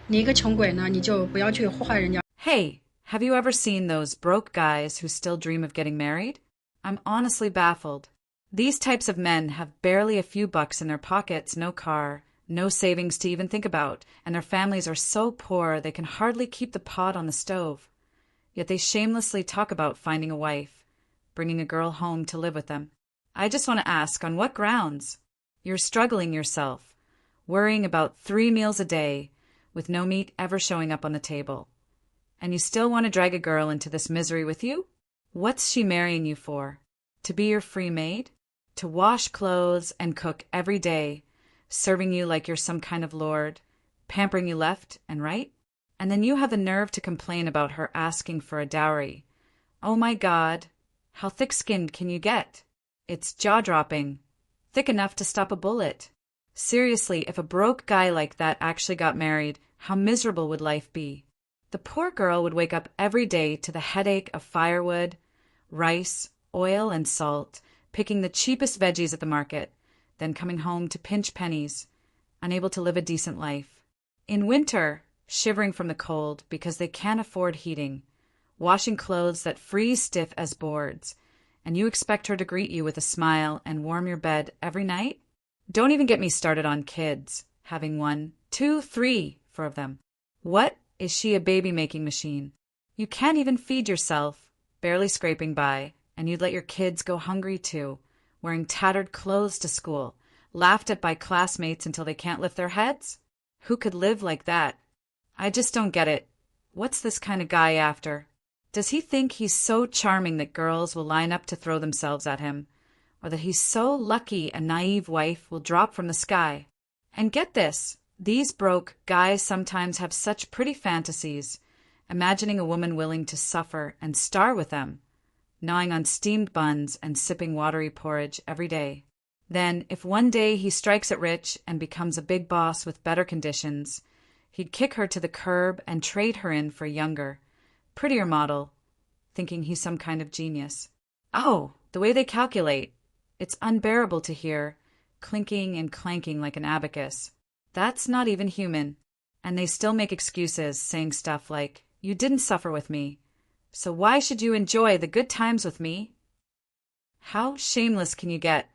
你一个穷鬼呢，你就不要去祸害人家。Hey, have you ever seen those broke guys who still dream of getting married? I'm honestly baffled. These types of men have barely a few bucks in their pockets, no car, no savings to even think about, and their families are so poor they can hardly keep the pot on the stove. Yet they shamelessly talk about finding a wife, bringing a girl home to live with them. I just want to ask, on what grounds? You're struggling yourself, worrying about 3 meals a day, with no meat ever showing up on the table. And you still want to drag a girl into this misery with you? What's she marrying you for? To be your free maid? To wash clothes and cook every day, serving you like you're some kind of lord, pampering you left and right? And then you have the nerve to complain about her asking for a dowry. Oh my God, how thick-skinned can you get? It's jaw-dropping, thick enough to stop a bullet. Seriously, if a broke guy like that actually got married, how miserable would life be? The poor girl would wake up every day to the headache of firewood, rice, oil, and salt, picking the cheapest veggies at the market, then coming home to pinch pennies, unable to live a decent life. In winter, shivering from the cold because they can't afford heating, washing clothes that freeze stiff as boards, and you expect her to greet you with a smile and warm your bed every night? Don't even get me started on kids, having 1, 2, 3, 4 of them. What is she, a baby-making machine? You can't even feed yourself, barely scraping by, and you'd let your kids go hungry too, wearing tattered clothes to school, laughed at by classmates until they can't lift their heads? Who could live like that? I just don't get it. What's this kind of guy after? Does he think he's so charming that girls will line up to throw themselves at him? Or that he's so lucky a naive wife will drop from the sky? And get this, these broke guys sometimes have such pretty fantasies, imagining a woman willing to suffer and starve with them, gnawing on steamed buns and sipping watery porridge every day. Then, if one day he strikes it rich and becomes a big boss with better conditions, he'd kick her to the curb and trade her in for a younger, prettier model, thinking he's some kind of genius. Oh, the way they calculate. It's unbearable to hear, clinking and clanking like an abacus. That's not even human. And they still make excuses, saying stuff like, "You didn't suffer with me, so why should you enjoy the good times with me?" How shameless can you get?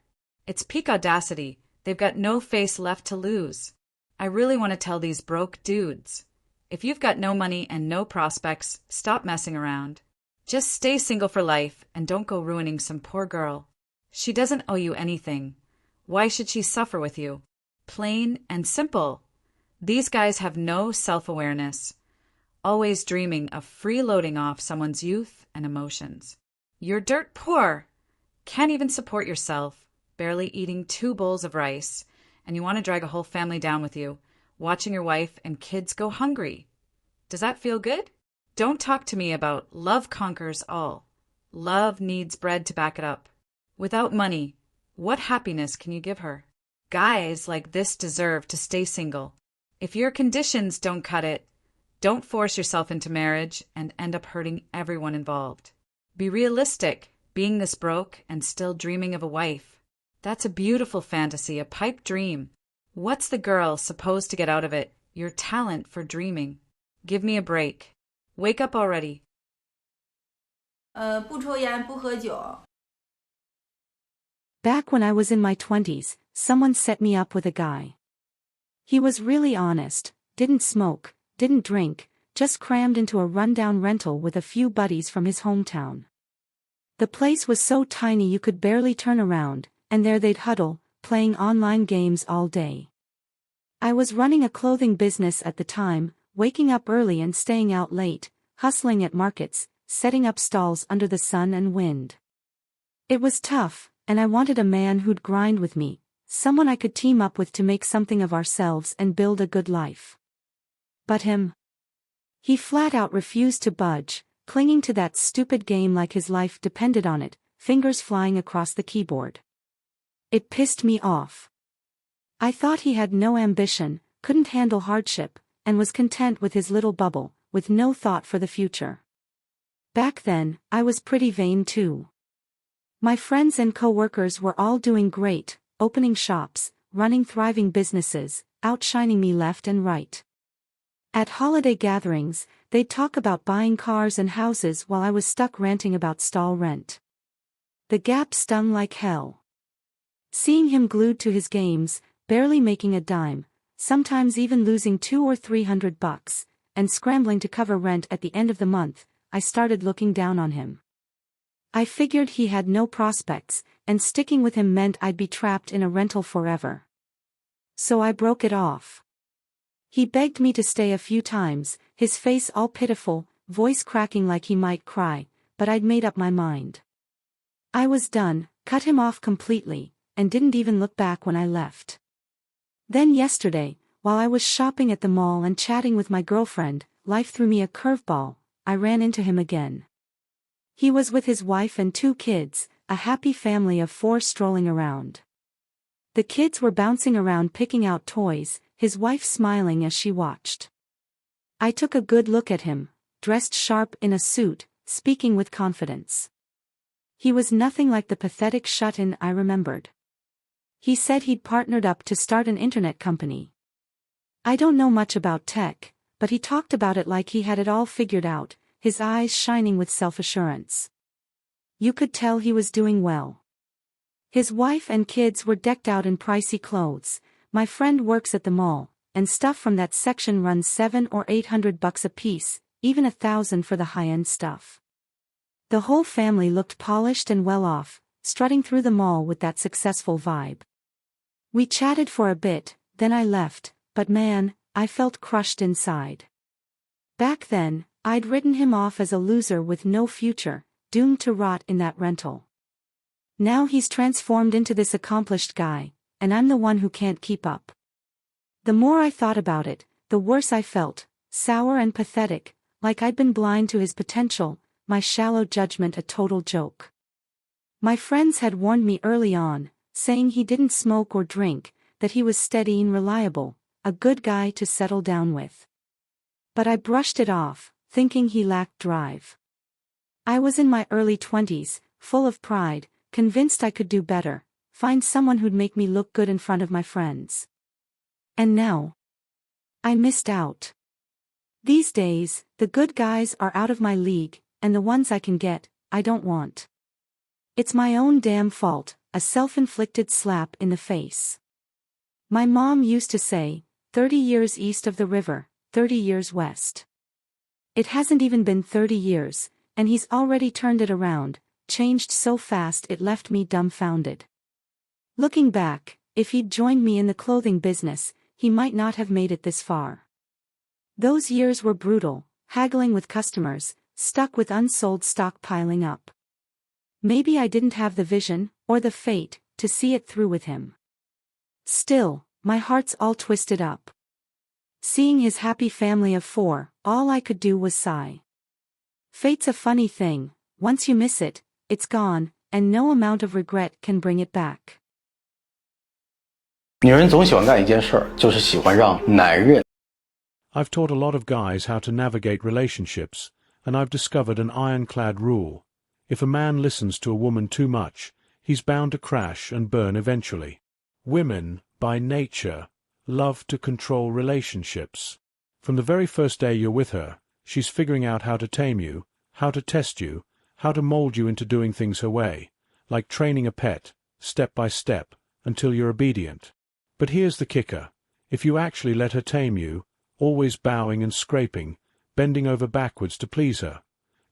It's peak audacity. They've got no face left to lose. I really want to tell these broke dudes, if you've got no money and no prospects, stop messing around. Just stay single for life and don't go ruining some poor girl. She doesn't owe you anything. Why should she suffer with you? Plain and simple. These guys have no self-awareness, always dreaming of freeloading off someone's youth and emotions. You're dirt poor, can't even support yourself, barely eating 2 bowls of rice, and you want to drag a whole family down with you, watching your wife and kids go hungry. Does that feel good? Don't talk to me about love conquers all. Love needs bread to back it up. Without money, what happiness can you give her? Guys like this deserve to stay single. If your conditions don't cut it, don't force yourself into marriage and end up hurting everyone involved. Be realistic, being this broke and still dreaming of a wife. That's a beautiful fantasy, a pipe dream. What's the girl supposed to get out of it? Your talent for dreaming. Give me a break. Wake up already. 不抽烟不喝酒。Back when I was in my 20s, someone set me up with a guy. He was really honest, didn't smoke, didn't drink, just crammed into a rundown rental with a few buddies from his hometown. The place was so tiny you could barely turn around, and there they'd huddle, playing online games all day. I was running a clothing business at the time, waking up early and staying out late, hustling at markets, setting up stalls under the sun and wind. It was tough, and I wanted a man who'd grind with me, someone I could team up with to make something of ourselves and build a good life. But him? He flat out refused to budge, clinging to that stupid game like his life depended on it, fingers flying across the keyboard. It pissed me off. I thought he had no ambition, couldn't handle hardship, and was content with his little bubble, with no thought for the future. Back then, I was pretty vain too. My friends and co-workers were all doing great, opening shops, running thriving businesses, outshining me left and right. At holiday gatherings, they'd talk about buying cars and houses while I was stuck ranting about stall rent. The gap stung like hell. Seeing him glued to his games, barely making a dime, sometimes even losing $200 or $300, and scrambling to cover rent at the end of the month, I started looking down on him. I figured he had no prospects, and sticking with him meant I'd be trapped in a rental forever. So I broke it off. He begged me to stay a few times, his face all pitiful, voice cracking like he might cry, but I'd made up my mind. I was done, cut him off completely, and didn't even look back when I left. Then yesterday, while I was shopping at the mall and chatting with my girlfriend, life threw me a curveball. I ran into him again. He was with his wife and 2 kids, a happy family of 4 strolling around. The kids were bouncing around picking out toys, his wife smiling as she watched. I took a good look at him, dressed sharp in a suit, speaking with confidence. He was nothing like the pathetic shut-in I remembered. He said he'd partnered up to start an internet company. I don't know much about tech, but he talked about it like he had it all figured out, his eyes shining with self-assurance. You could tell he was doing well. His wife and kids were decked out in pricey clothes. My friend works at the mall, and stuff from that section runs $700 or $800 a piece, even $1,000 for the high-end stuff. The whole family looked polished and well off, strutting through the mall with that successful vibe. We chatted for a bit, then I left, but man, I felt crushed inside. Back then, I'd written him off as a loser with no future, doomed to rot in that rental. Now he's transformed into this accomplished guy, and I'm the one who can't keep up. The more I thought about it, the worse I felt, sour and pathetic, like I'd been blind to his potential, my shallow judgment a total joke. My friends had warned me early on, saying he didn't smoke or drink, that he was steady and reliable, a good guy to settle down with. But I brushed it off, thinking he lacked drive. I was in my early 20s, full of pride, convinced I could do better, find someone who'd make me look good in front of my friends. And now, I missed out. These days, the good guys are out of my league, and the ones I can get, I don't want. It's my own damn fault, a self-inflicted slap in the face. My mom used to say, 30 years east of the river, 30 years west. It hasn't even been 30 years, and he's already turned it around, changed so fast it left me dumbfounded. Looking back, if he'd joined me in the clothing business, he might not have made it this far. Those years were brutal, haggling with customers, stuck with unsold stock piling up. Maybe I didn't have the vision, or the fate, to see it through with him. Still, my heart's all twisted up. Seeing his happy family of 4, all I could do was sigh. Fate's a funny thing, once you miss it, it's gone, and no amount of regret can bring it back. 女人总喜欢干一件事儿，就是喜欢让男人。I've taught a lot of guys how to navigate relationships, and I've discovered an ironclad rule. If a man listens to a woman too much, he's bound to crash and burn eventually. Women, by nature, love to control relationships. From the very first day you're with her, she's figuring out how to tame you, how to test you, how to mold you into doing things her way, like training a pet, step by step, until you're obedient. But here's the kicker. If you actually let her tame you, always bowing and scraping, bending over backwards to please her,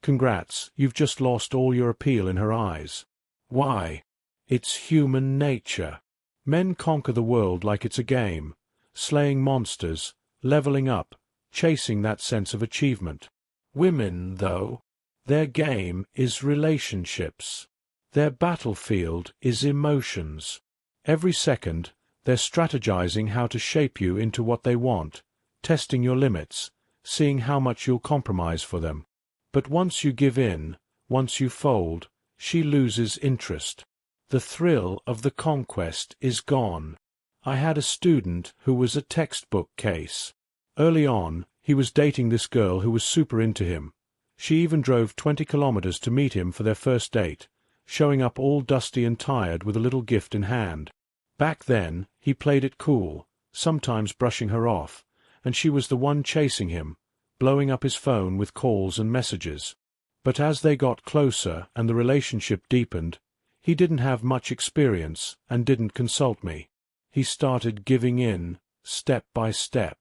congrats, you've just lost all your appeal in her eyes. Why? It's human nature. Men conquer the world like it's a game, slaying monsters, leveling up, chasing that sense of achievement. Women, though, their game is relationships. Their battlefield is emotions. Every second, they're strategizing how to shape you into what they want, testing your limits, seeing how much you'll compromise for them. But once you give in, once you fold, she loses interest. The thrill of the conquest is gone. I had a student who was a textbook case. Early on, he was dating this girl who was super into him. She even drove 20 kilometers to meet him for their first date, showing up all dusty and tired with a little gift in hand. Back then, he played it cool, sometimes brushing her off, and she was the one chasing him, blowing up his phone with calls and messages. But as they got closer and the relationship deepened, he didn't have much experience and didn't consult me. He started giving in, step by step.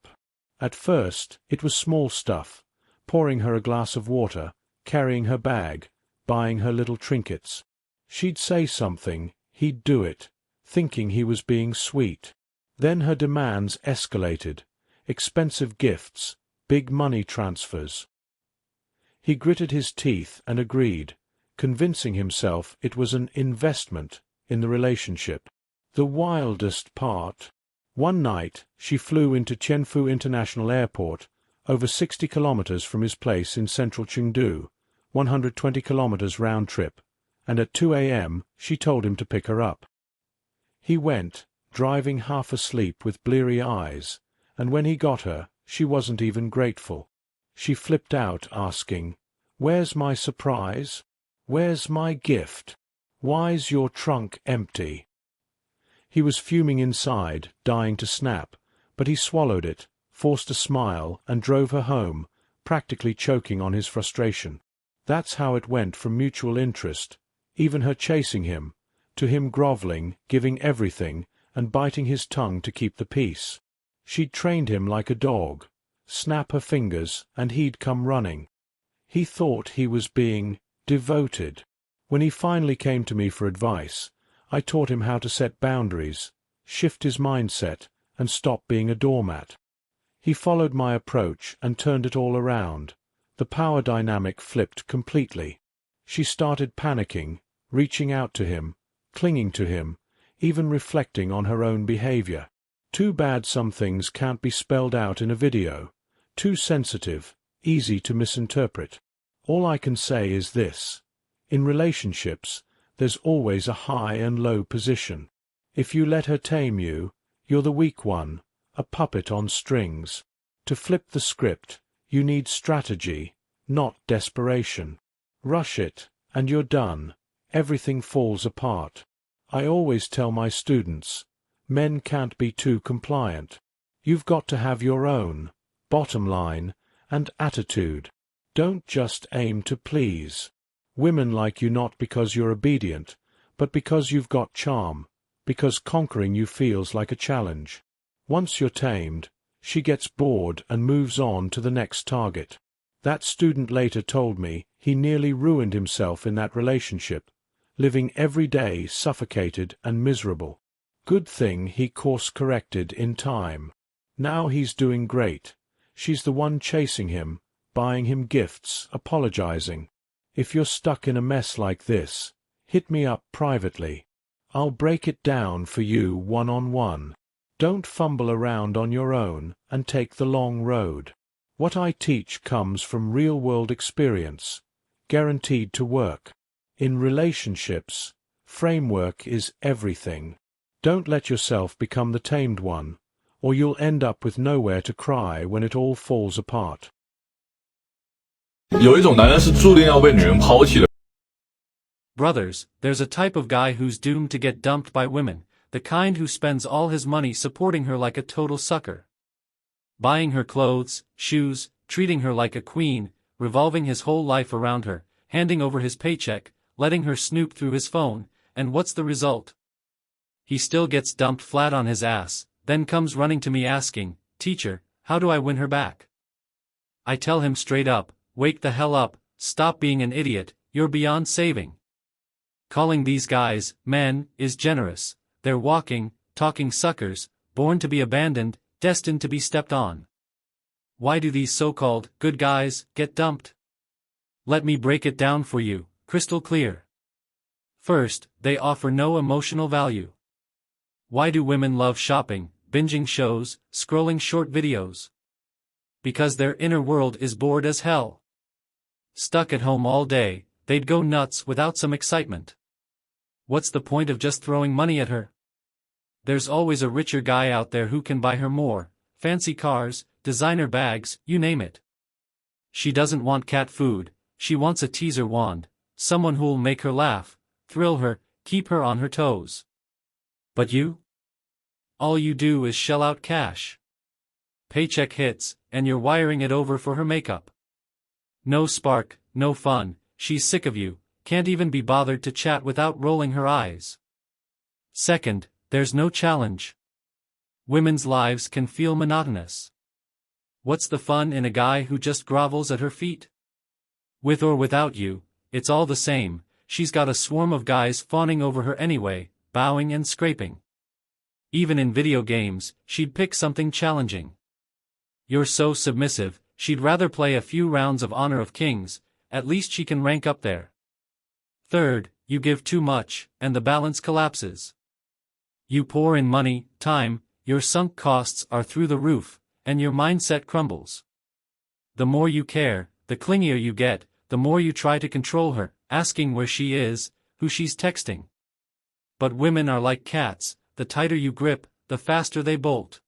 At first, it was small stuff, pouring her a glass of water, carrying her bag, buying her little trinkets. She'd say something, he'd do it, thinking he was being sweet. Then her demands escalated, expensive gifts, big money transfers. He gritted his teeth and agreed, convincing himself it was an investment in the relationship. The wildest part. One night, she flew into Tianfu International Airport, over 60 kilometers from his place in central Chengdu, 120 kilometers round trip, and at 2 a.m. she told him to pick her up. He went, driving half asleep with bleary eyes, and when he got her, she wasn't even grateful. She flipped out, asking, "Where's my surprise? Where's my gift? Why's your trunk empty?" He was fuming inside, dying to snap, but he swallowed it, forced a smile, and drove her home, practically choking on his frustration. That's how it went from mutual interest, even her chasing him, to him groveling, giving everything, and biting his tongue to keep the peace. She'd trained him like a dog. Snap her fingers, and he'd come running. He thought he was being devoted. When he finally came to me for advice, I taught him how to set boundaries, shift his mindset, and stop being a doormat. He followed my approach and turned it all around. The power dynamic flipped completely. She started panicking, reaching out to him, clinging to him, even reflecting on her own behavior. Too bad some things can't be spelled out in a video. Too sensitive, easy to misinterpret. All I can say is this. In relationships, there's always a high and low position. If you let her tame you, you're the weak one, a puppet on strings. To flip the script, you need strategy, not desperation. Rush it, and you're done. Everything falls apart. I always tell my students, men can't be too compliant. You've got to have your own bottom line and attitude. Don't just aim to please. Women like you not because you're obedient, but because you've got charm, because conquering you feels like a challenge. Once you're tamed, she gets bored and moves on to the next target. That student later told me he nearly ruined himself in that relationship, living every day suffocated and miserable. Good thing he course-corrected in time. Now he's doing great. She's the one chasing him, buying him gifts, apologizing. If you're stuck in a mess like this, hit me up privately. I'll break it down for you one-on-one. Don't fumble around on your own and take the long road. What I teach comes from real-world experience, guaranteed to work. In relationships, framework is everything. Don't let yourself become the tamed one, or you'll end up with nowhere to cry when it all falls apart. 有一种男人是注定要被女人抛弃的。 Brothers, there's a type of guy who's doomed to get dumped by women, the kind who spends all his money supporting her like a total sucker. Buying her clothes, shoes, treating her like a queen, revolving his whole life around her, handing over his paycheck, letting her snoop through his phone, and what's the result? He still gets dumped flat on his ass, then comes running to me asking, "Teacher, how do I win her back?" I tell him straight up, wake the hell up, stop being an idiot, you're beyond saving. Calling these guys men is generous. They're walking, talking suckers, born to be abandoned, destined to be stepped on. Why do these so-called good guys get dumped? Let me break it down for you, crystal clear. First, they offer no emotional value. Why do women love shopping, binging shows, scrolling short videos? Because their inner world is bored as hell. Stuck at home all day, they'd go nuts without some excitement. What's the point of just throwing money at her? There's always a richer guy out there who can buy her more, fancy cars, designer bags, you name it. She doesn't want cat food, she wants a teaser wand, someone who'll make her laugh, thrill her, keep her on her toes. But you? All you do is shell out cash. paycheck hits, and you're wiring it over for her makeup. No spark, no fun, she's sick of you, can't even be bothered to chat without rolling her eyes. Second, there's no challenge. Women's lives can feel monotonous. What's the fun in a guy who just grovels at her feet? With or without you, it's all the same, she's got a swarm of guys fawning over her anyway, bowing and scraping. Even in video games, she'd pick something challenging. You're so submissive, she'd rather play a few rounds of Honor of Kings, at least she can rank up there. Third, you give too much, and the balance collapses. You pour in money, time, your sunk costs are through the roof, and your mindset crumbles. The more you care, the clingier you get, the more you try to control her, asking where she is, who she's texting. But women are like cats, the tighter you grip, the faster they bolt.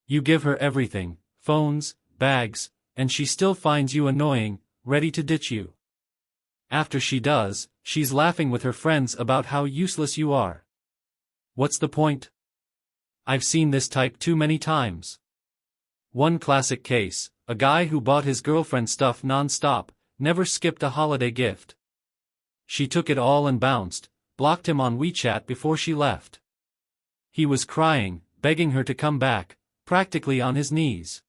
You give her everything, phones, bags, and she still finds you annoying, ready to ditch you. After she does, she's laughing with her friends about how useless you are. What's the point? I've seen this type too many times. One classic case, a guy who bought his girlfriend stuff non-stop, never skipped a holiday gift. She took it all and bounced, blocked him on WeChat before she left. He was crying, begging her to come back, practically on his knees.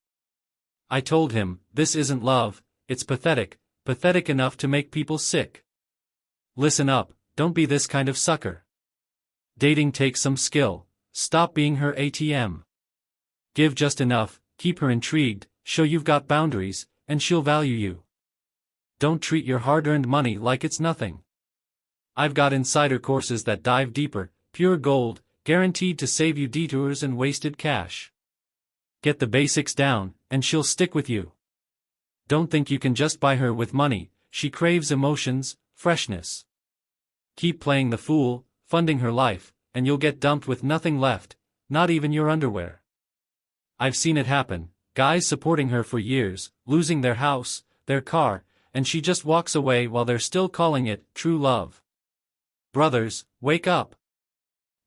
I told him, this isn't love, it's pathetic, pathetic enough to make people sick. Listen up, don't be this kind of sucker. Dating takes some skill, stop being her ATM. Give just enough, keep her intrigued, show you've got boundaries, and she'll value you. Don't treat your hard-earned money like it's nothing. I've got insider courses that dive deeper, pure gold, guaranteed to save you detours and wasted cash. Get the basics down, and she'll stick with you. Don't think you can just buy her with money, she craves emotions, freshness. Keep playing the fool, funding her life, and you'll get dumped with nothing left, not even your underwear. I've seen it happen, guys supporting her for years, losing their house, their car, and she just walks away while they're still calling it true love. Brothers, wake up.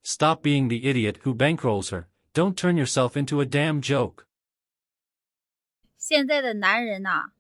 Stop being the idiot who bankrolls her, don't turn yourself into a damn joke. 现在的男人啊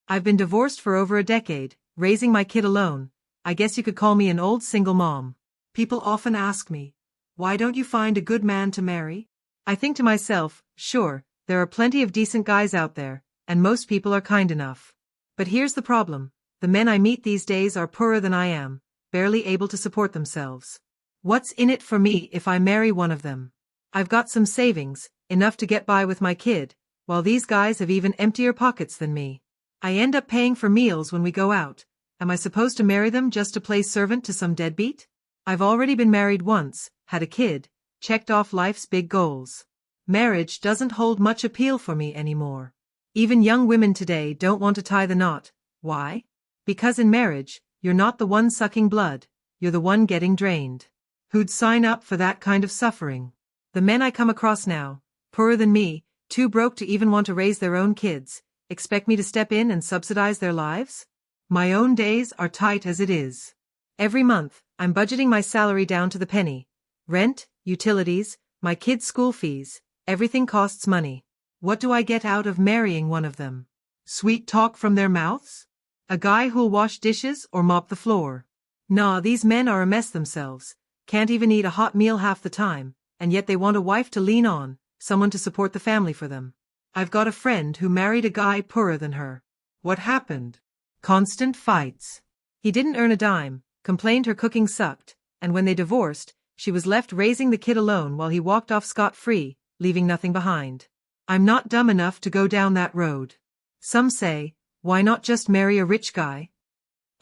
I've been divorced for over a decade, raising my kid alone. I guess you could call me an old single mom. People often ask me, why don't you find a good man to marry? I think to myself, sure, there are plenty of decent guys out there, and most people are kind enough. But here's the problem, the men I meet these days are poorer than I am, barely able to support themselves. What's in it for me if I marry one of them? I've got some savings, enough to get by with my kid, while these guys have even emptier pockets than me. I end up paying for meals when we go out. Am I supposed to marry them just to play servant to some deadbeat? I've already been married once, had a kid, checked off life's big goals. Marriage doesn't hold much appeal for me anymore. Even young women today don't want to tie the knot. Why? Because in marriage, you're not the one sucking blood, you're the one getting drained. Who'd sign up for that kind of suffering? The men I come across now, poorer than me, too broke to even want to raise their own kids, expect me to step in and subsidize their lives? My own days are tight as it is. Every month, I'm budgeting my salary down to the penny. Rent, utilities, my kids' school fees, everything costs money. What do I get out of marrying one of them? Sweet talk from their mouths? A guy who'll wash dishes or mop the floor? Nah, these men are a mess themselves, can't even eat a hot meal half the time, and yet they want a wife to lean on, someone to support the family for them. I've got a friend who married a guy poorer than her. What happened? Constant fights. He didn't earn a dime, complained her cooking sucked, and when they divorced, she was left raising the kid alone while he walked off scot-free, leaving nothing behind. I'm not dumb enough to go down that road. Some say, why not just marry a rich guy?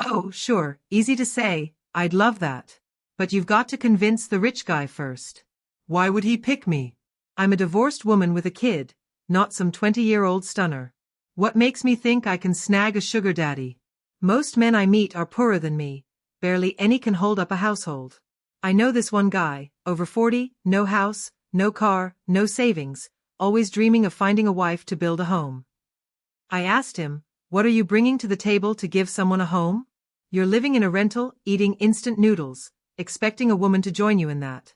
Oh, sure, easy to say, I'd love that. But you've got to convince the rich guy first. Why would he pick me? I'm a divorced woman with a kid, not some 20-year-old stunner. What makes me think I can snag a sugar daddy? Most men I meet are poorer than me, barely any can hold up a household. I know this one guy, over 40, no house, no car, no savings, always dreaming of finding a wife to build a home. I asked him, what are you bringing to the table to give someone a home? You're living in a rental, eating instant noodles, expecting a woman to join you in that.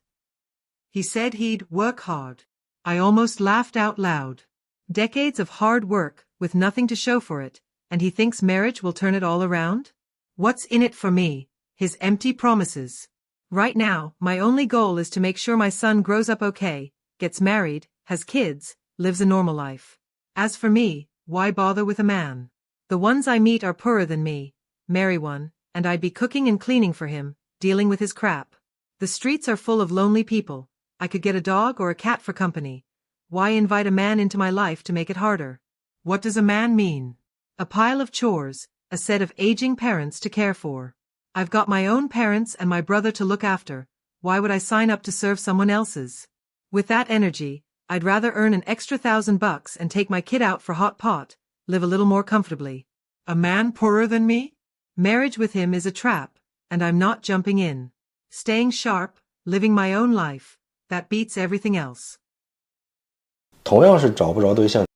He said he'd work hard. I almost laughed out loud. Decades of hard work, with nothing to show for it, and he thinks marriage will turn it all around? What's in it for me? His empty promises. Right now, my only goal is to make sure my son grows up okay, gets married, has kids, lives a normal life. As for me, why bother with a man? The ones I meet are poorer than me, marry one, and I'd be cooking and cleaning for him, dealing with his crap. The streets are full of lonely people. I could get a dog or a cat for company. Why invite a man into my life to make it harder? What does a man mean? A pile of chores, a set of aging parents to care for. I've got my own parents and my brother to look after. Why would I sign up to serve someone else's? With that energy, I'd rather earn an extra $1,000 and take my kid out for hot pot, live a little more comfortably. A man poorer than me? Marriage with him is a trap, and I'm not jumping in. Staying sharp, living my own life, that beats everything else. 同样是找不着对象。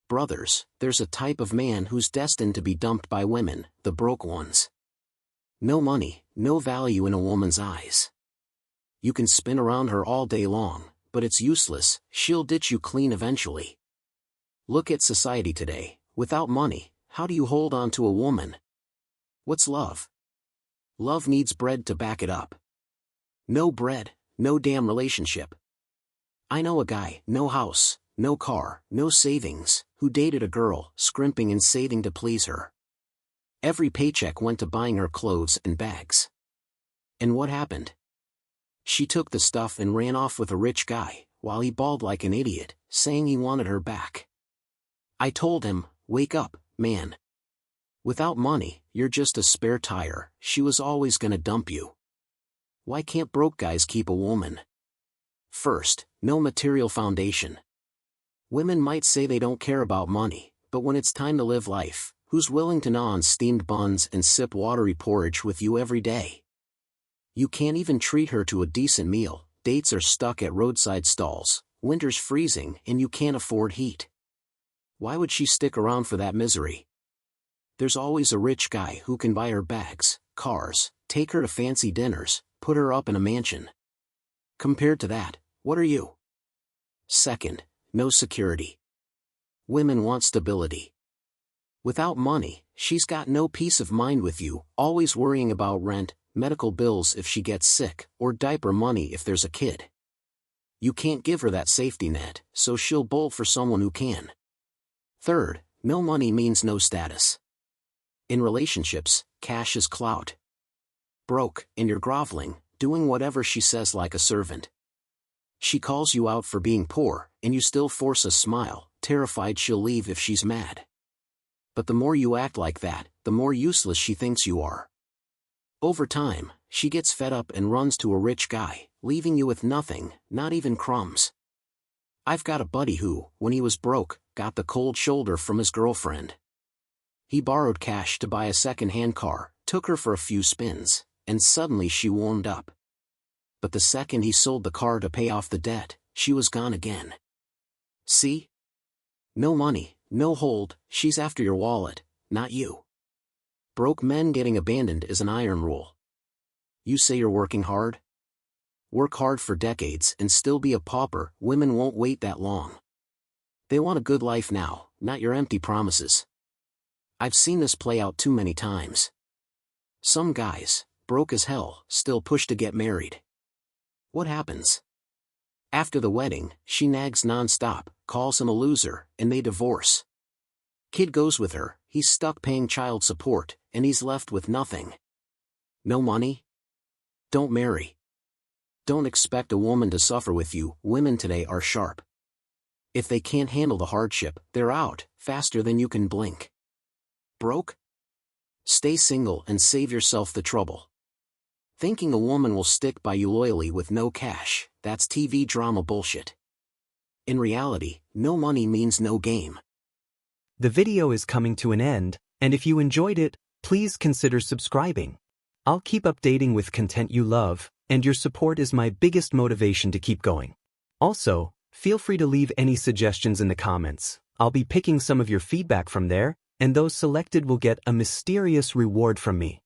Brothers, there's a type of man who's destined to be dumped by women, the broke ones. No money, no value in a woman's eyes. You can spin around her all day long, but it's useless, she'll ditch you clean eventually. Look at society today. Without money, how do you hold on to a woman? What's love? Love needs bread to back it up. No bread, no damn relationship. I know a guy, no house, no car, no savings, who dated a girl, scrimping and saving to please her. Every paycheck went to buying her clothes and bags. And what happened? She took the stuff and ran off with a rich guy, while he bawled like an idiot, saying he wanted her back. I told him, wake up, man. Without money, you're just a spare tire, she was always gonna dump you. Why can't broke guys keep a woman? First, no material foundation. Women might say they don't care about money, but when it's time to live life, who's willing to gnaw on steamed buns and sip watery porridge with you every day? You can't even treat her to a decent meal, dates are stuck at roadside stalls, winter's freezing and you can't afford heat. Why would she stick around for that misery? There's always a rich guy who can buy her bags, cars, take her to fancy dinners, put her up in a mansion. Compared to that, what are you? Second, no security. Women want stability. Without money, she's got no peace of mind with you, always worrying about rent, medical bills if she gets sick, or diaper money if there's a kid. You can't give her that safety net, so she'll bolt for someone who can. Third, no money means no status. In relationships, cash is clout. Broke, and you're groveling, doing whatever she says like a servant. She calls you out for being poor, and you still force a smile, terrified she'll leave if she's mad. But the more you act like that, the more useless she thinks you are. Over time, she gets fed up and runs to a rich guy, leaving you with nothing, not even crumbs. I've got a buddy who, when he was broke, got the cold shoulder from his girlfriend. He borrowed cash to buy a second-hand car, took her for a few spins, and suddenly she warmed up. But the second he sold the car to pay off the debt, she was gone again. See? No money, no hold, she's after your wallet, not you. Broke men getting abandoned is an iron rule. You say you're working hard? Work hard for decades and still be a pauper, women won't wait that long. They want a good life now, not your empty promises. I've seen this play out too many times. Some guys, broke as hell, still push to get married. What happens? After the wedding, she nags non-stop, calls him a loser, and they divorce. Kid goes with her, he's stuck paying child support, and he's left with nothing. No money? Don't marry. Don't expect a woman to suffer with you, women today are sharp. If they can't handle the hardship, they're out, faster than you can blink. Broke? Stay single and save yourself the trouble. Thinking a woman will stick by you loyally with no cash, that's TV drama bullshit. In reality, no money means no game. The video is coming to an end, and if you enjoyed it, please consider subscribing. I'll keep updating with content you love, and your support is my biggest motivation to keep going. Also, feel free to leave any suggestions in the comments. I'll be picking some of your feedback from there, and those selected will get a mysterious reward from me.